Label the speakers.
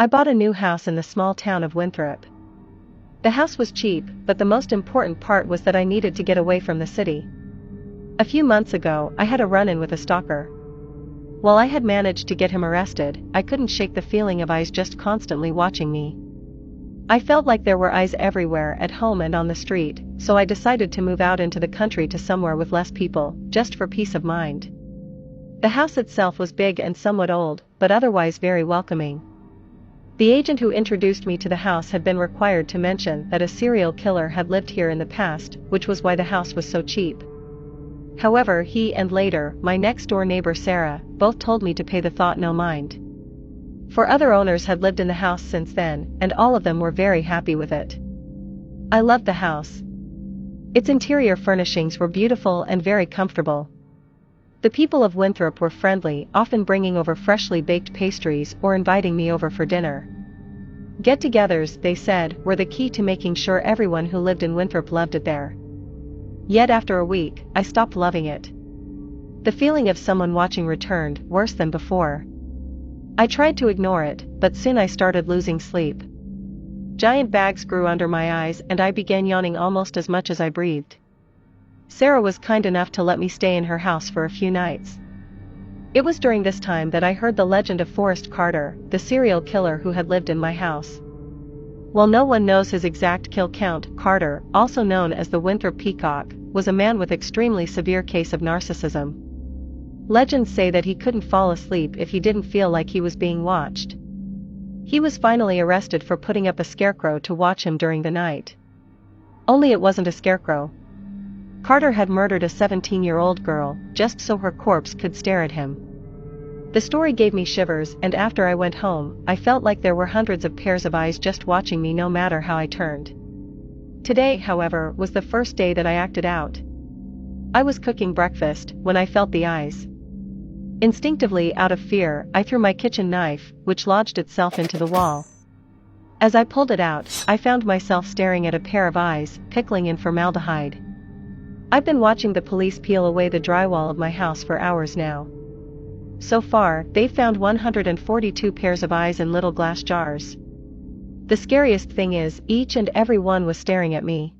Speaker 1: I bought a new house in the small town of Winthrop. The house was cheap, but the most important part was that I needed to get away from the city. A few months ago, I had a run-in with a stalker. While I had managed to get him arrested, I couldn't shake the feeling of eyes just constantly watching me. I felt like there were eyes everywhere, at home and on the street, so I decided to move out into the country to somewhere with less people, just for peace of mind. The house itself was big and somewhat old, but otherwise very welcoming. The agent who introduced me to the house had been required to mention that a serial killer had lived here in the past, which was why the house was so cheap. However, he and later, my next-door neighbor Sarah, both told me to pay the thought no mind. For other owners had lived in the house since then, and all of them were very happy with it. I loved the house. Its interior furnishings were beautiful and very comfortable. The people of Winthrop were friendly, often bringing over freshly baked pastries or inviting me over for dinner. Get-togethers, they said, were the key to making sure everyone who lived in Winthrop loved it there. Yet after a week, I stopped loving it. The feeling of someone watching returned, worse than before. I tried to ignore it, but soon I started losing sleep. Giant bags grew under my eyes and I began yawning almost as much as I breathed. Sarah was kind enough to let me stay in her house for a few nights. It was during this time that I heard the legend of Forrest Carter, the serial killer who had lived in my house. While no one knows his exact kill count, Carter, also known as the Winthrop Peacock, was a man with extremely severe case of narcissism. Legends say that he couldn't fall asleep if he didn't feel like he was being watched. He was finally arrested for putting up a scarecrow to watch him during the night. Only it wasn't a scarecrow. Carter had murdered a 17-year-old girl, just so her corpse could stare at him. The story gave me shivers, and after I went home, I felt like there were hundreds of pairs of eyes just watching me no matter how I turned. Today, however, was the first day that I acted out. I was cooking breakfast when I felt the eyes. Instinctively, out of fear, I threw my kitchen knife, which lodged itself into the wall. As I pulled it out, I found myself staring at a pair of eyes, pickling in formaldehyde. I've been watching the police peel away the drywall of my house for hours now. So far, they've found 142 pairs of eyes in little glass jars. The scariest thing is, each and every one was staring at me.